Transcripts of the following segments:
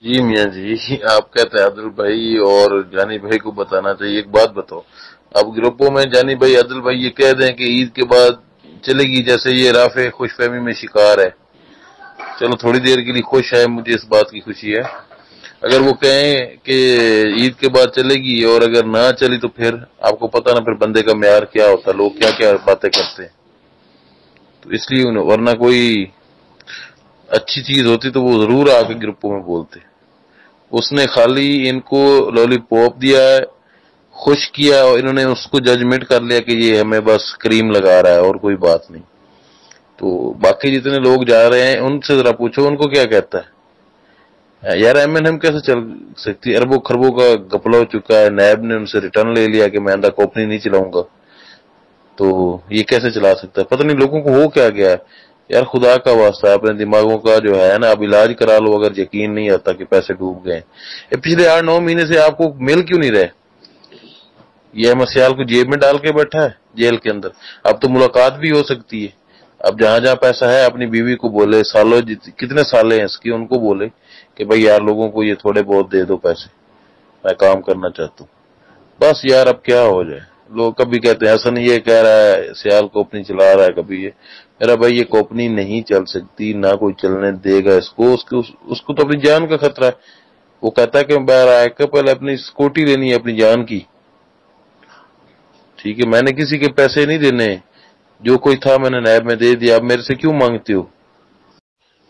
جی میاں جی، آپ کہتے ہیں عادل بھائی اور جانی بھائی کو بتانا چاہیے۔ ایک بات بتاؤ، اب گروپوں میں جانی بھائی عادل بھائی یہ کہہ دیں کہ عید کے بعد چلے گی، جیسے یہ رافع خوش فہمی میں شکار ہے۔ چلو تھوڑی دیر کے لیے خوش ہے، مجھے اس بات کی خوشی ہے۔ اگر وہ کہیں کہ عید کے بعد چلے گی اور اگر نہ چلی تو پھر آپ کو پتا نا پھر بندے کا معیار کیا ہوتا، لوگ کیا کیا باتیں کرتے ہیں۔ تو اس لیے ورنہ کوئی اچھی چیز ہوتی تو وہ ضرور آ کے گروپوں میں بولتے۔ اس نے خالی ان کو لولی پاپ دیا ہے، خوش کیا، اور انہوں نے اس کو ججمنٹ کر لیا کہ یہ ہمیں بس کریم لگا رہا ہے اور کوئی بات نہیں۔ تو باقی جتنے لوگ جا رہے ہیں ان سے ذرا پوچھو ان کو کیا کہتا ہے یار۔ ایم این ایم کیسے چل سکتی؟ اربوں خربوں کا گپلا ہو چکا ہے، نیب نے ان سے ریٹرن لے لیا کہ میں آندہ کمپنی نہیں چلاؤں گا، تو یہ کیسے چلا سکتا ہے؟ پتہ نہیں لوگوں کو ہو کیا گیا ہے یار، خدا کا واسطہ ہے اپنے دماغوں کا جو ہے نا اب علاج کرا لو اگر یقین نہیں آتا کہ پیسے ڈوب گئے۔ یہ پچھلے 8-9 مہینے سے آپ کو مل کیوں نہیں رہے؟ یہ مسیال کو جیب میں ڈال کے بیٹھا ہے جیل کے اندر۔ اب تو ملاقات بھی ہو سکتی ہے۔ اب جہاں جہاں پیسہ ہے اپنی بیوی کو بولے، سالوں کتنے سالے ہیں اس کی، ان کو بولے کہ بھائی یار لوگوں کو یہ تھوڑے بہت دے دو پیسے، میں کام کرنا چاہتا ہوں۔ بس یار اب کیا ہو جائے۔ لوگ کبھی کہتے ہیں حسن یہ کہہ رہا ہے سیال کوپنی چلا رہا ہے، کبھی یہ۔ میرا بھائی یہ کوپنی نہیں چل سکتی، نہ کوئی چلنے دے گا اس کو۔ اس کو تو اپنی جان کا خطرہ ہے۔ وہ کہتا ہے کہ باہر آئے کہ پہلے اپنی سکوٹی لینی ہے اپنی جان کی، ٹھیک ہے، میں نے کسی کے پیسے نہیں دینے، جو کوئی تھا میں نے نیب میں دے دیا، اب میرے سے کیوں مانگتے ہو؟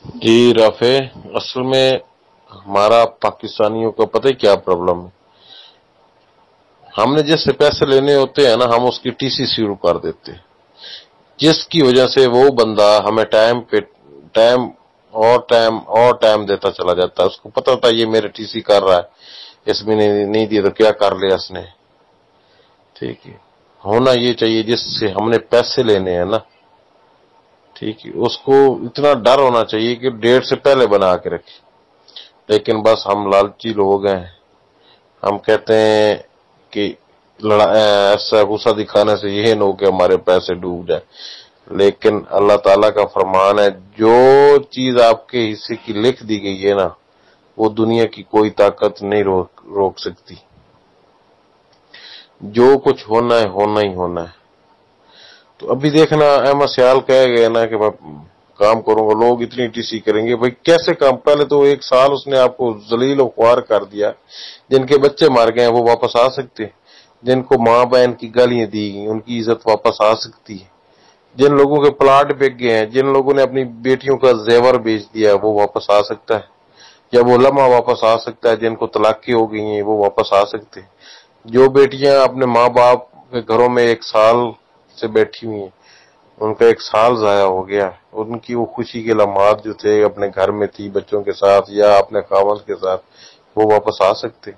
جی رافع، اصل میں ہمارا پاکستانیوں کا پتہ ہے کیا پرابلم ہے؟ ہم نے جس سے پیسے لینے ہوتے ہیں نا ہم اس کی ٹی سی شروع کر دیتے ہیں، جس کی وجہ سے وہ بندہ ہمیں ٹائم پہ ٹائم دیتا چلا جاتا ہے۔ اس کو پتا ہوتا ہے یہ میرے ٹی سی کر رہا ہے، اس میں نہیں دیا تو کیا کر لیا اس نے۔ ٹھیک ہے، ہونا یہ چاہیے جس سے ہم نے پیسے لینے ہیں نا، ٹھیک ہے، اس کو اتنا ڈر ہونا چاہیے کہ ڈیٹ سے پہلے بنا کے رکھے۔ لیکن بس ہم لالچی لوگ ہیں، ہم کہتے ہیں کہ ایسا غصہ دکھانے سے یہ نہ ہو کہ ہمارے پیسے ڈوب جائیں۔ لیکن اللہ تعالیٰ کا فرمان ہے جو چیز آپ کے حصے کی لکھ دی گئی ہے نا وہ دنیا کی کوئی طاقت نہیں روک سکتی۔ جو کچھ ہونا ہے ہونا ہی ہونا ہے۔ تو ابھی دیکھنا احمد سیال کہہ گئے نا کہ میں کام کروں گا، لوگ اتنی ٹی سی کریں گے، بھائی کیسے کام؟ پہلے تو 1 سال اس نے آپ کو ذلیل و خوار کر دیا۔ جن کے بچے مر گئے ہیں وہ واپس آ سکتے، جن کو ماں بہن کی گالیاں دی گئی ان کی عزت واپس آ سکتی ہے، جن لوگوں کے پلاٹ بک گئے ہیں، جن لوگوں نے اپنی بیٹیوں کا زیور بیچ دیا وہ واپس آ سکتا ہے، یا وہ لمحہ واپس آ سکتا ہے، جن کو طلاقیں ہو گئی ہیں وہ واپس آ سکتے ہیں۔ جو بیٹیاں اپنے ماں باپ کے گھروں میں 1 سال سے بیٹھی ہوئی ہیں، ان کا 1 سال ضائع ہو گیا، ان کی وہ خوشی کے لمحات جو تھے اپنے گھر میں تھی بچوں کے ساتھ یا اپنے خاوند کے ساتھ، وہ واپس آ سکتے۔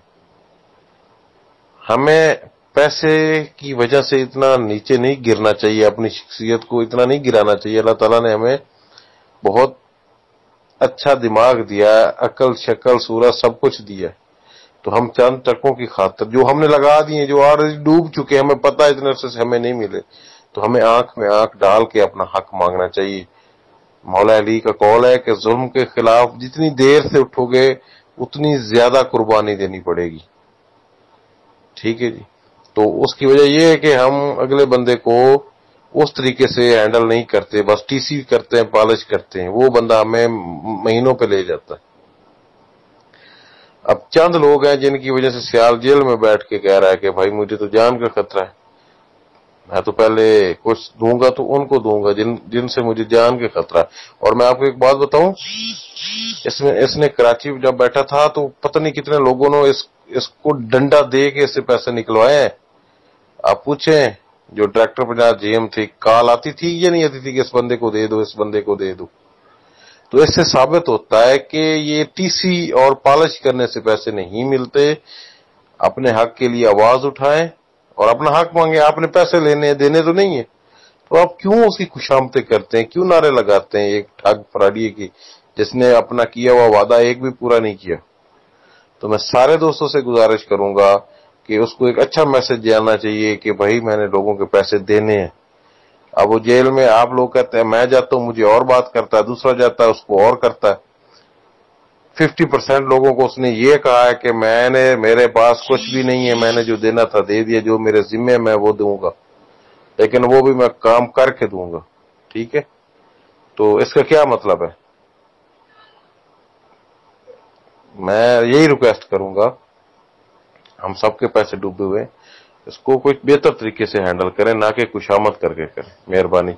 ہمیں پیسے کی وجہ سے اتنا نیچے نہیں گرنا چاہیے، اپنی شخصیت کو اتنا نہیں گرانا چاہیے۔ اللہ تعالیٰ نے ہمیں بہت اچھا دماغ دیا، عقل شکل صورت سب کچھ دیا، تو ہم چند ٹکوں کی خاطر جو ہم نے لگا دیے جو آلریڈی ڈوب چکے، ہمیں پتہ اتنے عرصے سے ہمیں نہیں ملے، تو ہمیں آنکھ میں آنکھ ڈال کے اپنا حق مانگنا چاہیے۔ مولا علی کا قول ہے کہ ظلم کے خلاف جتنی دیر سے اٹھو گے اتنی زیادہ قربانی دینی پڑے گی، ٹھیک ہے جی۔ تو اس کی وجہ یہ ہے کہ ہم اگلے بندے کو اس طریقے سے ہینڈل نہیں کرتے، بس ٹی سی کرتے ہیں، پالش کرتے ہیں، وہ بندہ ہمیں مہینوں پہ لے جاتا ہے۔ اب چند لوگ ہیں جن کی وجہ سے سیال جیل میں بیٹھ کے کہہ رہا ہے کہ بھائی مجھے تو جان کا خطرہ ہے، میں تو پہلے کچھ دوں گا تو ان کو دوں گا جن سے مجھے جان کا خطرہ ہے۔ اور میں آپ کو ایک بات بتاؤں، اس نے کراچی میں جب بیٹھا تھا تو پتہ نہیں کتنے لوگوں نے اس کو ڈنڈا دے کے اس سے پیسے نکلوائے ہیں۔ آپ پوچھیں جو ڈائریکٹر پنجاب جی ایم تھی، کال آتی تھی یا نہیں آتی تھی کہ اس بندے کو دے دو، اس بندے کو دے دو؟ تو اس سے ثابت ہوتا ہے کہ یہ ٹی سی اور پالش کرنے سے پیسے نہیں ملتے۔ اپنے حق کے لیے آواز اٹھائیں اور اپنا حق مانگیں، آپ نے پیسے لینے دینے تو نہیں ہے، تو آپ کیوں اس کی خوشامدیں کرتے ہیں، کیوں نعرے لگاتے ہیں ایک ٹھگ فراڈی کی جس نے اپنا کیا ہوا وعدہ ایک بھی پورا نہیں کیا؟ تو میں سارے دوستوں سے گزارش کروں گا کہ اس کو ایک اچھا میسج جانا چاہیے کہ بھائی میں نے لوگوں کے پیسے دینے ہیں۔ اب وہ جیل میں آپ لوگ کہتے ہیں میں جاتا ہوں مجھے اور بات کرتا ہے، دوسرا جاتا ہے اس کو اور کرتا ہے، 50% لوگوں کو اس نے یہ کہا ہے کہ میرے پاس کچھ بھی نہیں ہے، میں نے جو دینا تھا دے دیا، جو میرے ذمے میں وہ دوں گا، لیکن وہ بھی میں کام کر کے دوں گا. ٹھیک ہے، تو اس کا کیا مطلب ہے؟ میں یہی ریکویسٹ کروں گا، ہم سب کے پیسے ڈوبے ہوئے، اس کو کوئی بہتر طریقے سے ہینڈل کریں، نہ کہ کشامت کر کے کریں. مہربانی.